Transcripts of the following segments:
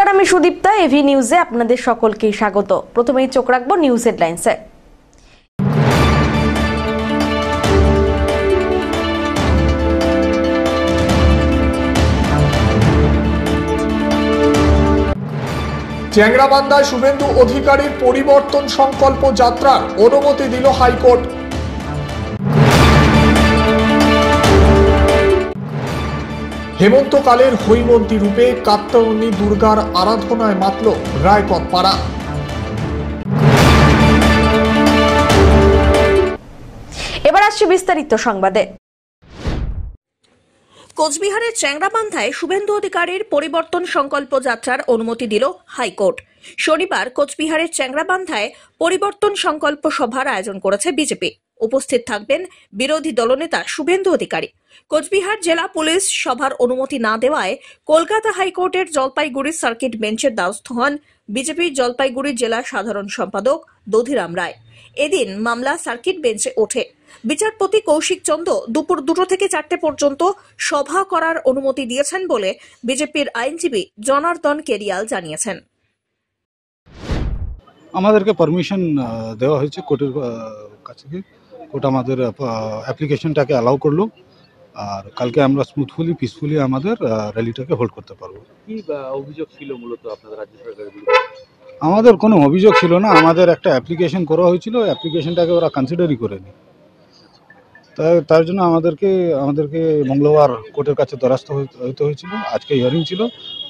নমস্কার, আমি সুদীপ্তা। এভি নিউজে আপনাদের সকলকে স্বাগত। প্রথমেই চোখ রাখবো নিউজ হেডলাইন্সে। চ্যাংড়াবান্ধায় শুভেন্দু অধিকারীর পরিবর্তন সংকল্প যাত্রার অনুমতি দিল হাইকোর্ট। হেমন্তকালের হৈমন্তী রূপে কাত্যায়নী দুর্গার আরাধনায় মাতল রায়কট পাড়া। এবার আসছে বিস্তারিত সংবাদে। কোচবিহারের চ্যাংড়াবান্ধায় শুভেন্দু অধিকারীর পরিবর্তন সংকল্প যাত্রার অনুমতি দিল হাইকোর্ট। শনিবার কোচবিহারের চ্যাংড়াবান্ধায় পরিবর্তন সংকল্প সভার আয়োজন করেছে বিজেপি। উপস্থিত থাকবেন বিরোধী দলনেতা শুভেন্দু অধিকারী। কোচবিহার জেলা পুলিশ সভার অনুমতি না দেওয়ায় কলকাতা হাইকোর্টের জলপাইগুড়ি সার্কিট বেঞ্চের দ্বারস্থ হন বিজেপির জলপাইগুড়ি জেলা সাধারণ সম্পাদক দধিরাম রায়। এদিন মামলা সার্কিট বেঞ্চে ওঠে। বিচারপতি কৌশিক চন্দ্র দুপুর 2 থেকে 4টে পর্যন্ত সভা করার অনুমতি দিয়েছেন বলে বিজেপির আইনজীবী জনার্দন কেরিয়াল জানিয়েছেন। আমাদেরকে পারমিশন দেওয়া হয়েছে কোর্টের কাছে। কোর্ট আমাদের অ্যাপ্লিকেশনটাকে অ্যালাউ করলো, আর কালকে আমরা স্মুথফুলি পিসফুলি আমাদের র্যালিটাকে হোল্ড করতে পারবো। কি অভিযোগ ছিল মূলত আপনাদের রাজ্য সরকারের বিরুদ্ধে? আমাদের কোনো অভিযোগ ছিল না, আমাদের একটা অ্যাপ্লিকেশন করা হয়েছিল, অ্যাপ্লিকেশনটাকে ওরা কনসিডারই করেনি। তার জন্য আমাদেরকে মঙ্গলবার কোর্টের কাছে দ্বারস্থ হতে হয়েছিল। আজকে হিয়ারিং ছিল,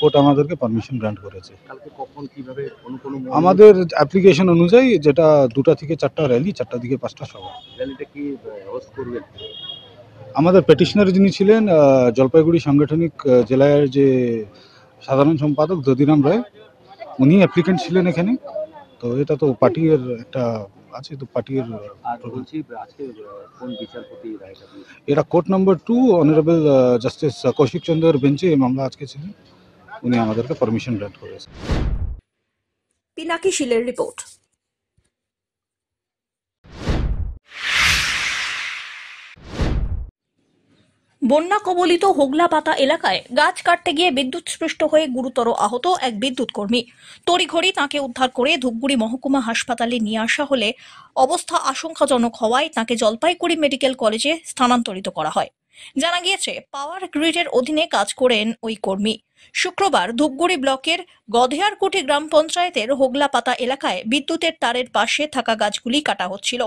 কোর্ট আমাদেরকে পারমিশন গ্রান্ট করেছে। কালকে কখন কিভাবে আমাদের অ্যাপ্লিকেশন অনুযায়ী যেটা 2টা থেকে 4টা র্যালি, 4টা থেকে 5টা সভা। র্যালিটা কি হোস্ট করবেন? আমাদের পেটিশনার যিনি ছিলেন জলপাইগুড়ি সাংগঠনিক জেলার যে সাধারণ সম্পাদক দধিরাম রায়, উনি অ্যাপ্লিকেন্ট ছিলেন এখানে। তো এটা তো পার্টির একটা আছে, তো পার্টির এটা court number 2 honourable justice Kaushik চন্দ্রের বেঞ্চে এই মামলা আজকে ছিল। উনি আমাদেরকে পারমিশন গ্রান্ট করেছেন। পিনাকি শিলের রিপোর্ট। বন্যা কবলিত হোগলাপাতা এলাকায় গাছ কাটতে গিয়ে বিদ্যুৎস্পৃষ্ট হয়ে গুরুতর আহত এক বিদ্যুৎ কর্মী। তড়িঘড়ি তাঁকে উদ্ধার করে ধূপগুড়ি মহকুমা হাসপাতালে নিয়ে আসা হলে অবস্থা আশঙ্কাজনক হওয়ায় তাঁকে জলপাইগুড়ি মেডিকেল কলেজে স্থানান্তরিত করা হয়। জানা গিয়েছে, পাওয়ার গ্রিডের অধীনে কাজ করেন ওই কর্মী। শুক্রবার ধূপগুড়ি ব্লকের গধেয়ারকুটি গ্রাম পঞ্চায়েতের হোগলাপাতা এলাকায় বিদ্যুতের তারের পাশে থাকা গাছগুলি কাটা হচ্ছিল।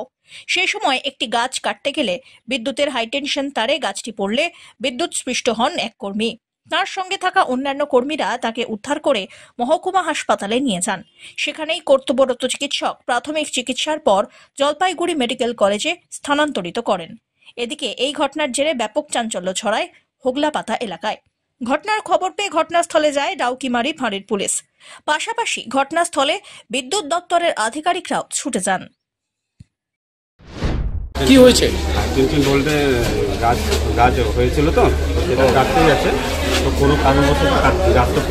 সেই সময় একটি গাছ কাটতে গেলে বিদ্যুতের হাইটেনশন তারে গাছটি পড়লে বিদ্যুৎস্পৃষ্ট হন এক কর্মী। তার সঙ্গে থাকা অন্যান্য কর্মীরা তাকে উদ্ধার করে মহকুমা হাসপাতালে নিয়ে যান। সেখানেই কর্তব্যরত চিকিৎসক প্রাথমিক চিকিৎসার পর জলপাইগুড়ি মেডিকেল কলেজে স্থানান্তরিত করেন। এদিকে এই ঘটনার জেরে ব্যাপক চাঞ্চল্য ছড়ায় হোগলাপাতা এলাকায়। ঘটনার খবর পেয়ে ঘটনাস্থলে যায় ডাউকিমারি ফাঁড়ির পুলিশ। পাশাপাশি ঘটনাস্থলে বিদ্যুৎ দপ্তরের আধিকারিকরাও ছুটে যান। কি হয়েছে? 3 ভোল্টে গাছ হয়েছিল, তো সেটা কাটতে গেছে, তো কোনো কারণবশত গাছটা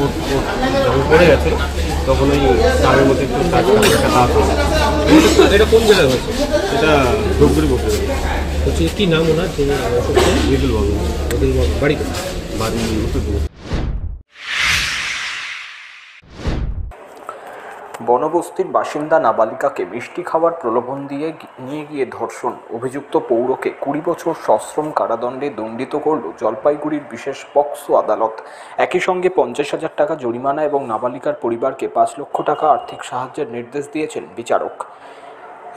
যখন পড়ে গেছে তখন ওই তারের মধ্যে একটু এটা কোন জায়গায় হয়েছে? এটা ধূপগুড়ি বসে হচ্ছে। কি নাম ওনার? বিপুল বাবু। বাড়ি বাড়ি উত্তরপুর। বনবস্তির বাসিন্দা নাবালিকাকে মিষ্টি খাওয়ার প্রলোভন দিয়ে নিয়ে গিয়ে ধর্ষণ, অভিযুক্ত পৌরকে 20 বছর সশ্রম কারাদণ্ডে দণ্ডিত করল জলপাইগুড়ির বিশেষ পক্সো আদালত। একই সঙ্গে 50,000 টাকা জরিমানা এবং নাবালিকার পরিবারকে 5 লক্ষ টাকা আর্থিক সাহায্যের নির্দেশ দিয়েছেন বিচারক।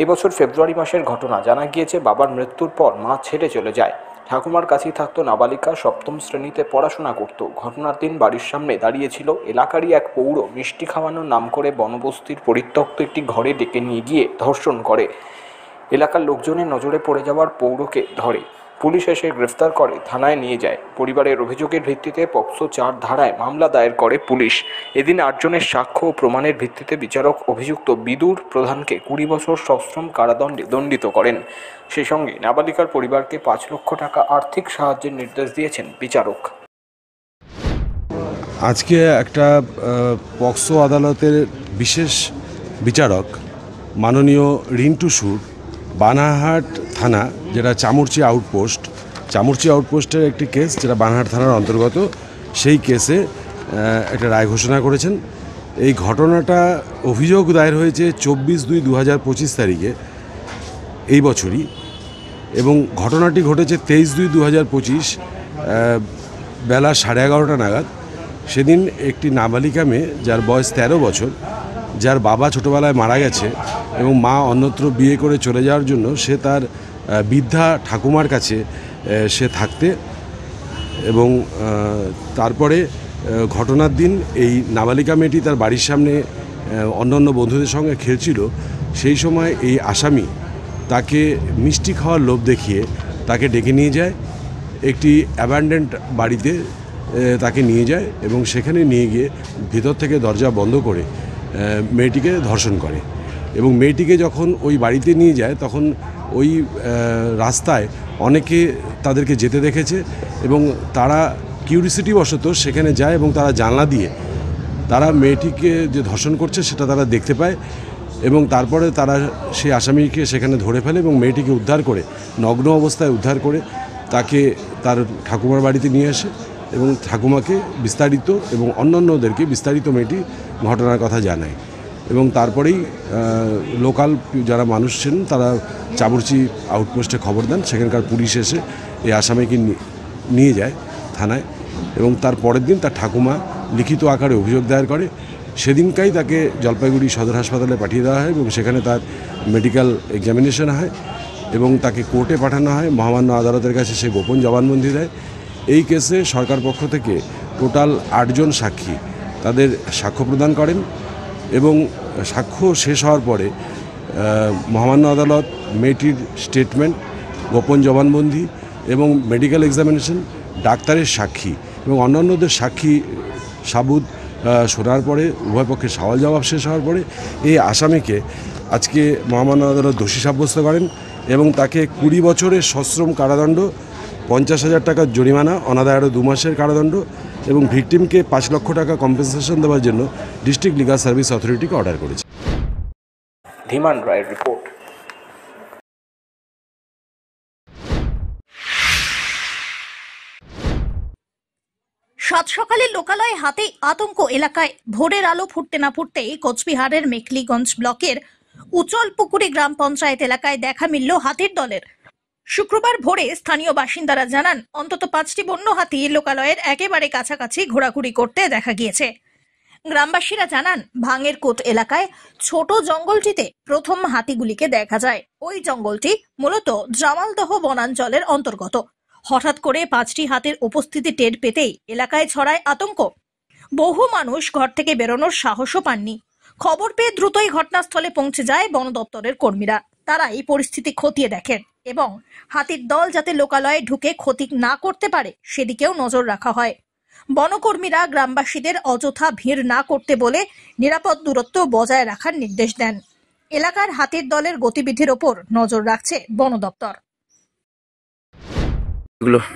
এবছর ফেব্রুয়ারি মাসের ঘটনা। জানা গিয়েছে, বাবার মৃত্যুর পর মা ছেড়ে চলে যায়। ঠাকুমার কাছেই থাকতো নাবালিকা। 7ম শ্রেণীতে পড়াশোনা করত। ঘটনার দিন বাড়ির সামনে দাঁড়িয়েছিল এলাকারই এক পৌর। মিষ্টি খাওয়ানোর নাম করে বনবস্তির পরিত্যক্ত একটি ঘরে ডেকে নিয়ে গিয়ে ধর্ষণ করে। এলাকার লোকজনের নজরে পড়ে যাওয়ার পৌরকে ধরে পুলিশ এসে গ্রেফতার করে থানায় নিয়ে যায়। পরিবারের অভিযোগের ভিত্তিতে পক্সো 4 ধারায় মামলা দায়ের করে পুলিশ। এদিন 8 জনের সাক্ষ্য ও প্রমাণের ভিত্তিতে বিচারক অভিযুক্ত বিদুর প্রধানকে 20 বছর সশ্রম কারাদণ্ডে দণ্ডিত করেন। সেই সঙ্গে নাবালিকার পরিবারকে 5 লক্ষ টাকা আর্থিক সাহায্যের নির্দেশ দিয়েছেন বিচারক। আজকে একটা পক্সো আদালতের বিশেষ বিচারক মাননীয় রিন্টু সুর, বানারহাট থানা, যেটা চামুরচি আউটপোস্টের একটি কেস, যেটা বানারহাট থানার অন্তর্গত, সেই কেসে একটা রায় ঘোষণা করেছেন এই ঘটনাটা অভিযোগ দায়ের হয়েছে 24/2/2025 তারিখে এই বছরই, এবং ঘটনাটি ঘটেছে 23/2/2025 বেলা 11:30 নাগাদ। সেদিন একটি নাবালিকা মেয়ে যার বয়স 13 বছর, যার বাবা ছোটোবেলায় মারা গেছে এবং মা অন্যত্র বিয়ে করে চলে যাওয়ার জন্য সে তার বৃদ্ধা ঠাকুমার কাছে সে থাকতে, এবং তারপরে ঘটনার দিন এই নাবালিকা মেয়েটি তার বাড়ির সামনে অন্যান্য বন্ধুদের সঙ্গে খেলছিল। সেই সময় এই আসামি তাকে মিষ্টি খাওয়ার লোভ দেখিয়ে তাকে ডেকে নিয়ে যায়, একটি অ্যাবান্ডেন্ড বাড়িতে তাকে নিয়ে যায় এবং সেখানে নিয়ে গিয়ে ভিতর থেকে দরজা বন্ধ করে মেয়েটিকে ধর্ষণ করে। এবং মেয়েটিকে যখন ওই বাড়িতে নিয়ে যায় তখন ওই রাস্তায় অনেকে তাদেরকে যেতে দেখেছে এবং তারা কিউরিসিটি বশত সেখানে যায় এবং তারা জানলা দিয়ে তারা মেয়েটিকে যে ধর্ষণ করছে সেটা তারা দেখতে পায়, এবং তারপরে তারা সেই আসামিকে সেখানে ধরে ফেলে এবং মেয়েটিকে উদ্ধার করে, নগ্ন অবস্থায় উদ্ধার করে তাকে তার ঠাকুমার বাড়িতে নিয়ে আসে এবং ঠাকুমাকে বিস্তারিত এবং অন্যান্যদেরকে বিস্তারিত মেয়েটি ঘটনার কথা জানায়। এবং তারপরেই লোকাল যারা মানুষ ছিলেন তারা চাবুরচি আউটপোস্টে খবর দেন, সেখানকার পুলিশ এসে এই আসামিকে নিয়ে যায় থানায়, এবং তার পরের দিন তার ঠাকুমা লিখিত আকারে অভিযোগ দায়ের করে। সেদিনকাই তাকে জলপাইগুড়ি সদর হাসপাতালে পাঠিয়ে দেওয়া হয় এবং সেখানে তার মেডিকেল এক্সামিনেশন হয় এবং তাকে কোর্টে পাঠানো হয়। মহামান্য আদালতের কাছে সে গোপন জবানবন্দি দেয়। এই কেসে সরকার পক্ষ থেকে টোটাল 8 জন সাক্ষী তাদের সাক্ষ্য প্রদান করেন, এবং সাক্ষ্য শেষ হওয়ার পরে মহামান্য আদালত মেয়েটির স্টেটমেন্ট, গোপন জবানবন্দি এবং মেডিকেল এক্সামিনেশন, ডাক্তারের সাক্ষী এবং অন্যান্যদের সাক্ষী সাবুত শোনার পরে উভয় পক্ষের সওয়াল জবাব শেষ হওয়ার পরে এই আসামিকে আজকে মহামান্য আদালত দোষী সাব্যস্ত করেন এবং তাকে 20 বছরের সশ্রম কারাদণ্ড, 50,000 টাকার জরিমানা, অনাদায় আরও 2 মাসের কারাদণ্ড এবং ভিকটিমকে 5 লক্ষ টাকা কম্পেনসেশন দেওয়ার জন্য ডিস্ট্রিক্ট লিগাল সার্ভিস অথরিটিকে অর্ডার করেছে। ধীমান রায়ের রিপোর্ট। সাত সকালে লোকালয়ে হাতে আতঙ্ক এলাকায়। ভোরের আলো ফুটতে না ফুটতেই কোচবিহারের মেখলিগঞ্জ ব্লকের উচলপুকুরি গ্রাম পঞ্চায়েত এলাকায় দেখা মিলল হাতির দলের। শুক্রবার ভোরে স্থানীয় বাসিন্দারা জানান অন্তত 5টি বন্য হাতি লোকালয়ের একেবারে কাছাকাছি ঘোরাঘুরি করতে দেখা গিয়েছে। গ্রামবাসীরা জানান ভাঙের কোট এলাকায় ছোট জঙ্গলটিতে প্রথম হাতিগুলিকে দেখা যায়। ওই জঙ্গলটি মূলত জামালদহ বনাঞ্চলের অন্তর্গত। হঠাৎ করে 5টি হাতির উপস্থিতি টের পেতেই এলাকায় ছড়ায় আতঙ্ক। বহু মানুষ ঘর থেকে বেরোনোর সাহসও পাননি। খবর পেয়ে দ্রুতই ঘটনাস্থলে পৌঁছে যায় বন দপ্তরের কর্মীরা। তারা এই পরিস্থিতি খতিয়ে দেখেন এবং হাতির দল যাতে লোকালয়ে ঢুকে ক্ষতি না করতে পারে সেদিকেও নজর রাখা হয়। বনকর্মীরা গ্রামবাসীদের অযথা ভিড় না করতে বলে নিরাপদ দূরত্ব বজায় রাখার নির্দেশ দেন। এলাকার হাতির দলের গতিবিধির ওপর নজর রাখছে বন দপ্তর।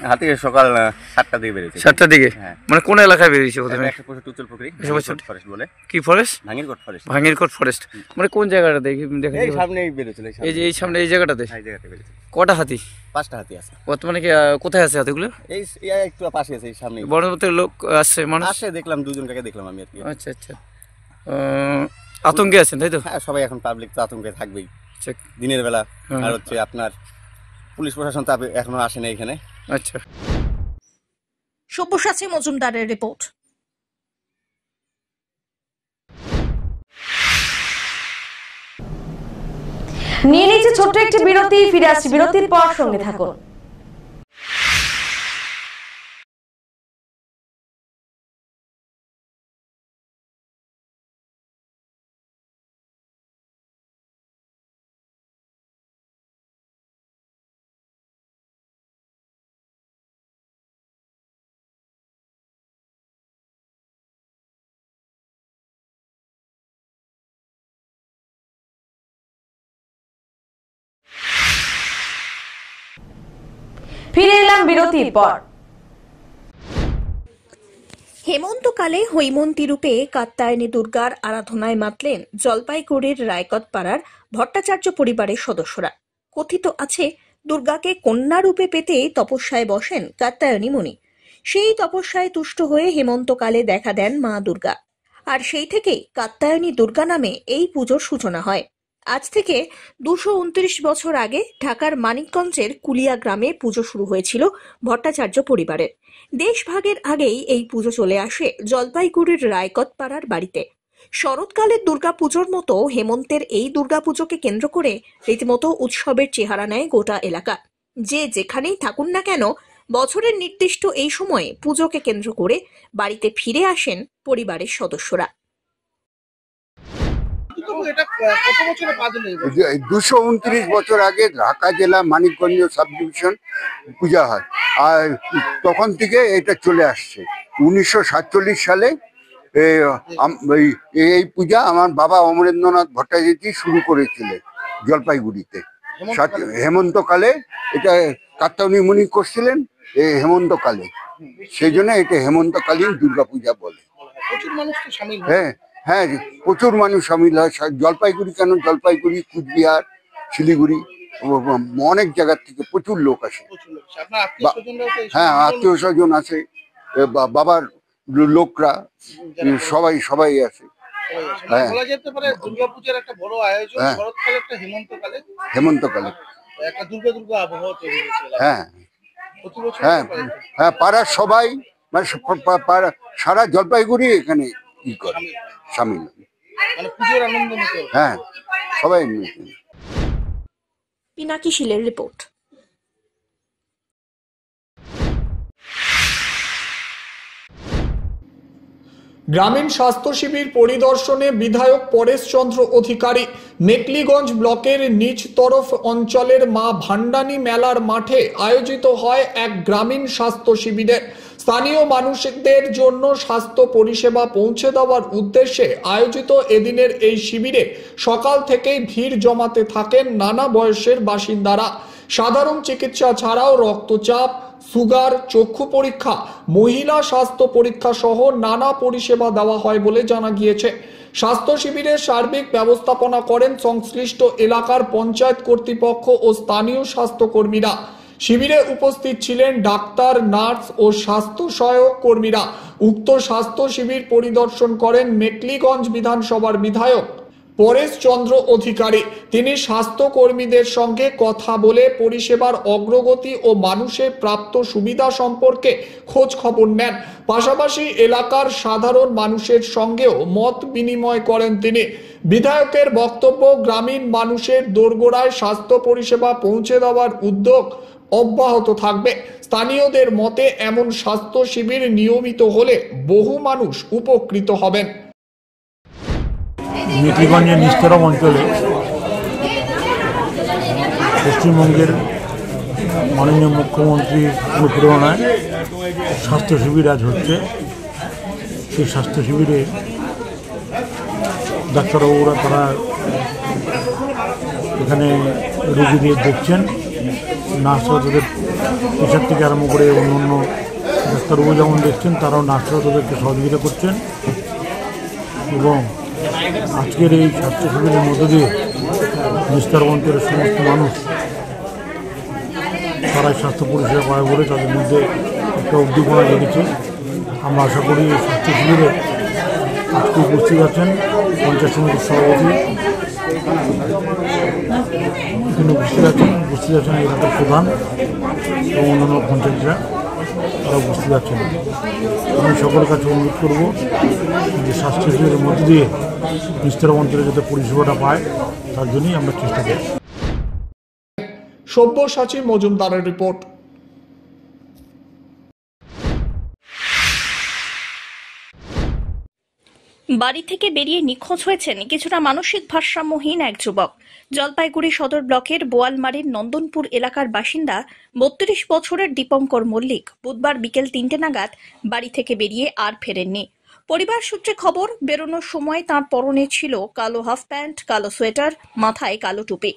হাতি সকাল 7টার দিকে বেরিয়েছে। 7টার দিকে? হ্যাঁ। মানে কোন এলাকায় বেরিয়েছে প্রথমে? উচলপুকুরি ফরেস্ট বলে। কি forest? Bhangirkot forest. Bhangirkot forest. মানে কোন জায়গাটা দেখি দেখা এই সামনেই বেরিয়েছিল। এই যে এই সামনে এই জায়গাটাতে? এই জায়গাতে বেরিয়েছে। কটা হাতি? 5টা হাতি আছে। বর্তমানে কি কোথায় আছে হাতিগুলো? এই একটু পাশে আছে, এই সামনে। বন দপ্তরের লোক আসছে? মানুষ আসে, দেখলাম 2 জনকে দেখলাম আমি আর কি। আচ্ছা আচ্ছা। আতঙ্কে আছেন তাই তো? হ্যাঁ, সবাই এখন পাবলিক তো আতঙ্কে থাকবেই আচ্ছা। দিনের বেলা। আর হচ্ছে আপনার পুলিশ প্রশাসন তো এখনো আসে না এখানে। আচ্ছা। সব্যসাচী মজুমদারের রিপোর্ট। নিয়ে নিচ্ছে ছোট্ট একটি বিরতি, ফিরে আসছি বিরতির পর, সঙ্গে থাকুন। ফিরে এলাম বিরতির পর। হেমন্তকালে হৈমন্তী রূপে কাত্যায়নী দুর্গার আরাধনায় মাতলেন জলপাইগুড়ির রায়কত পাড়ার ভট্টাচার্য পরিবারের সদস্যরা। কথিত আছে দুর্গাকে কন্যা রূপে পেতে তপস্যায় বসেন কাত্যায়নী মুনি। সেই তপস্যায় তুষ্ট হয়ে হেমন্তকালে দেখা দেন মা দুর্গা। আর সেই থেকেই কাত্যায়নী দুর্গা নামে এই পুজোর সূচনা হয়। আজ থেকে 229 বছর আগে ঢাকার মানিকগঞ্জের কুলিয়া গ্রামে পুজো শুরু হয়েছিল ভট্টাচার্য পরিবারের। দেশভাগের আগেই এই পুজো চলে আসে জলপাইগুড়ির রায়কতপাড়ার বাড়িতে। শরৎকালের দুর্গাপুজোর মতো হেমন্তের এই দুর্গাপুজোকে কেন্দ্র করে রীতিমতো উৎসবের চেহারা নেয় গোটা এলাকা। যে যেখানেই থাকুন না কেন, বছরের নির্দিষ্ট এই সময়ে পুজোকে কেন্দ্র করে বাড়িতে ফিরে আসেন পরিবারের সদস্যরা। 229 বছর আগে ঢাকা জেলা মানিকগঞ্জ সাব ডিভিশন পূজা হয়, আর তখন থেকে এটা চলে আসছে। 1947 সালে এই পূজা আমার বাবা অমরেন্দ্রনাথ ভট্টাচার্য শুরু করেছিলেন জলপাইগুড়িতে। হেমন্তকালে এটা কাত্যায়নী মুনি করছিলেন হেমন্তকালে, সেই জন্য এটা হেমন্তকালীন দুর্গাপূজা বলে। হ্যাঁ হ্যাঁ, প্রচুর মানুষ সামিল হয়। জলপাইগুড়ি কেন, জলপাইগুড়ি, কুচবিহার, শিলিগুড়ি, অনেক জায়গার থেকে প্রচুর লোক আসে। হ্যাঁ, আত্মীয় স্বজন আছে, বাবার লোকরা সবাই আছে। হ্যাঁ, হেমন্তকালে হ্যাঁ হ্যাঁ হ্যাঁ, পাড়ার সবাই মানে সারা জলপাইগুড়ি এখানে ই করে সামিল। হ্যাঁ, সবাই। পিনাকি শীলের রিপোর্ট। গ্রামীণ স্বাস্থ্য শিবির পরিদর্শনে বিধায়ক পরেশ চন্দ্র অধিকারী। মেকলিগঞ্জ ব্লকের নিচ তরফ অঞ্চলের মা ভান্ডানী মেলার মাঠে আয়োজিত হয় এক গ্রামীণ স্বাস্থ্য শিবিরে। স্থানীয় মানুষদের জন্য স্বাস্থ্য পরিষেবা পৌঁছে দেওয়ার উদ্দেশ্যে আয়োজিত এদিনের এই শিবিরে সকাল থেকেই ভিড় জমাতে থাকেন নানা বয়সের বাসিন্দারা। সাধারণ চিকিৎসা ছাড়াও রক্তচাপ, সুগার, চক্ষু পরীক্ষা, মহিলা স্বাস্থ্য পরীক্ষা সহ নানা পরিষেবা দেওয়া হয় বলে জানা গিয়েছে। স্বাস্থ্য শিবিরের সার্বিক ব্যবস্থাপনা করেন সংশ্লিষ্ট এলাকার পঞ্চায়েত কর্তৃপক্ষ ও স্থানীয় স্বাস্থ্যকর্মীরা। শিবিরে উপস্থিত ছিলেন ডাক্তার, নার্স ও স্বাস্থ্য সহায়ক কর্মীরা। উক্ত স্বাস্থ্য শিবির পরিদর্শন করেন মেকলিগঞ্জ বিধানসভার বিধায়ক পরেশ চন্দ্র অধিকারী। তিনি স্বাস্থ্যকর্মীদের সঙ্গে কথা বলে পরিষেবার অগ্রগতি ও মানুষের প্রাপ্ত সুবিধা সম্পর্কে খোঁজ খবর নেন। পাশাপাশি এলাকার সাধারণ মানুষের সঙ্গেও মত বিনিময় করেন তিনি। বিধায়কের বক্তব্য, গ্রামীণ মানুষের দোরগোড়ায় স্বাস্থ্য পরিষেবা পৌঁছে দেওয়ার উদ্যোগ অব্যাহত থাকবে। স্থানীয়দের মতে এমন স্বাস্থ্য শিবির নিয়মিত হলে বহু মানুষ উপকৃত হবেন। মেকলিগঞ্জের নিস্তরম অঞ্চলে পশ্চিমবঙ্গের মাননীয় মুখ্যমন্ত্রীর অনুপ্রেরণায় স্বাস্থ্য শিবির আজ হচ্ছে। সেই স্বাস্থ্য শিবিরে ডাক্তারবাবুরা তারা এখানে রোগীদের দেখছেন, নার্সরা তাদের পেশার থেকে আরম্ভ করে অন্য ডাক্তারবাবু যেমন দেখছেন, তারাও নার্সরা তাদেরকে সহযোগিতা করছেন। এবং আজকের এই স্বাস্থ্য শিবিরের মধ্য দিয়ে নিস্তর অঞ্চলের সমস্ত মানুষ তারা স্বাস্থ্য পরিষেবা পায় বলে তাদের মধ্যে একটা উদ্দীপনা জেগেছে। আমরা আশা করি এই স্বাস্থ্য শিবিরে আজকে উপস্থিত আছেন পঞ্চায়েত সমিতির সভাপতি, তিনি উপস্থিত আছেন এলাকার প্রধান এবং অন্যান্য পঞ্চায়েতরা তারা উপস্থিত আছেন। আমি সকলের কাছে অনুরোধ করব যে স্বাস্থ্য শিবিরের মধ্য দিয়ে নিস্তর অঞ্চলে যাতে পরিষেবাটা পায় তার জন্যই আমরা চেষ্টা করি। সব্যসাচী মজুমদারের রিপোর্ট। বাড়ি থেকে বেরিয়ে নিখোঁজ হয়েছেন কিছুটা মানসিক ভারসাম্যহীন এক যুবক। জলপাইগুড়ি সদর ব্লকের বোয়ালমারির নন্দনপুর এলাকার বাসিন্দা 32 বছরের দীপঙ্কর মল্লিক বুধবার বিকেল 3টে নাগাদ বাড়ি থেকে বেরিয়ে আর ফেরেননি। পরিবার সূত্রে খবর, বেরোনোর সময় তাঁর পরনে ছিল কালো হাফ প্যান্ট, কালো সোয়েটার, মাথায় কালো টুপি।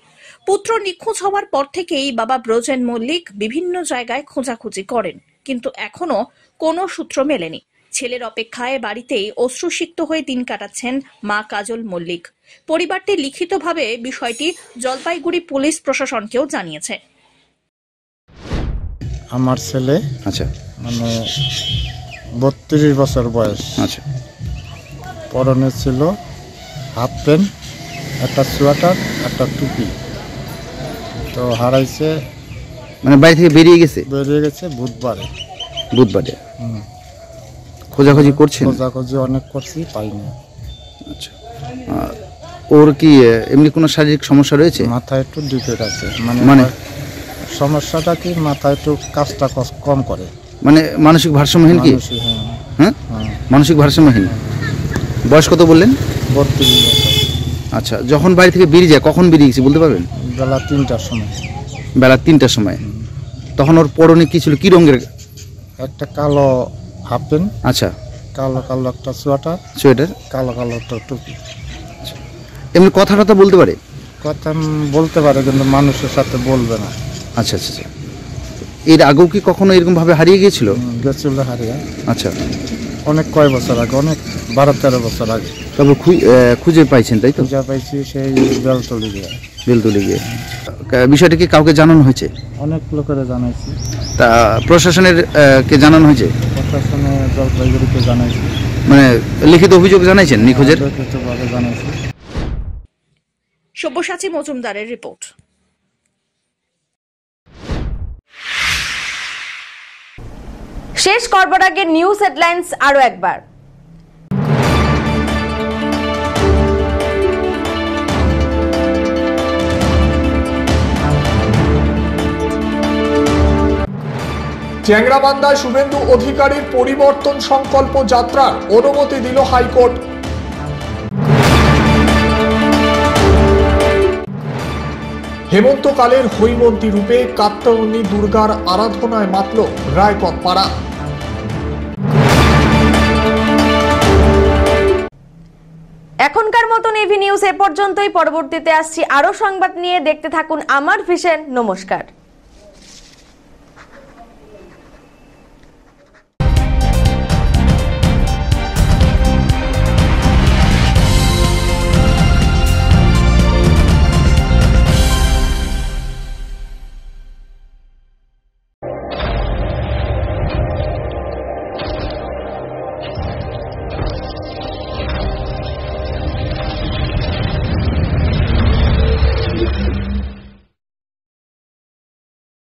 পুত্র নিখোঁজ হওয়ার পর থেকেই বাবা ব্রজেন মল্লিক বিভিন্ন জায়গায় খোঁজাখুঁজি করেন, কিন্তু এখনো কোনো সূত্র মেলেনি। ছেলের অপেক্ষায় বাড়িতেই অশ্রুসিক্ত হয়ে দিন কাটাচ্ছেন মা কাজল মল্লিক। পরিবারটি লিখিতভাবে বিষয়টি জলপাইগুড়ি পুলিশ প্রশাসনকেও জানিয়েছে। আমার ছেলে মানে 32 বছর বয়স, পরনে ছিল হাফ প্যান্ট, একটা সোয়েটার, একটা টুপি। তো হারাইছে, মানে বাড়ি থেকে বেরিয়ে গেছে বুধবারে। খোঁজাখুঁজি করছেন? খোঁজাখুঁজি অনেক করছি, পাইনি। আচ্ছা, ওর কি এমনি কোনো শারীরিক সমস্যা রয়েছে? মাথায় একটু ডিফেক্ট আছে, মানে সমস্যাটা কি, মাথায় একটু কাজটা কম করে, মানে মানসিক ভারসাম্যহীন কি? হ্যাঁ, মানসিক ভারসাম্যহীন। বয়স কত বললেন? 32 বছর। আচ্ছা, যখন বাড়ি থেকে বেরিয়ে যায় কখন বেরিয়ে গেছে বলতে পারবেন? বেলা 3টার সময়। বেলা 3টার সময়। তখন ওর পরনে কি ছিল, কি রঙের? একটা কালো হাফ প্যান্ট, আচ্ছা, কালো একটা সোয়েটার, কালো একটা টুপি। এমনি কথা বলতে পারে? কথা বলতে পারে, কিন্তু মানুষের সাথে বলবে না। আচ্ছা আচ্ছা আচ্ছা। এর আগেও কি কখনো এরকম ভাবে হারিয়ে গিয়েছিল? গেছিল হারিয়ে। আচ্ছা, অনেক কয় বছর আগে, অনেক 12-13 বছর আগে। তবে খুঁজে পাইছেন তাই তো? খুঁজে পাইছি সেই বেলতলি গিয়ে। বিষয়টা কি কাউকে জানানো হয়েছে? অনেক লোকের জানাইছি। তা প্রশাসনের কে জানানো হয়েছে? প্রশাসনে জলপাইগুড়িকে জানাইছি। মানে লিখিত অভিযোগ জানাইছেন নিখোঁজের? লিখিতভাবে জানাইছি। সব্যসাচী মজুমদারের রিপোর্ট। শেষ করবার আগে নিউজ হেডলাইন্স আরো একবার। চ্যাংড়াবান্ধায় শুভেন্দু অধিকারীর পরিবর্তন সংকল্প যাত্রার অনুমতি দিল হাইকোর্ট। হেমন্তকালের হৈমন্তী রূপে কাত্যায়নী দুর্গার আরাধনায় মাতল রায়কতপাড়া। এখনকার মতন এভি নিউজ এ পর্যন্তই। পরবর্তীতে আসছি আরো সংবাদ নিয়ে। দেখতে থাকুন আমার ভিশন। নমস্কার।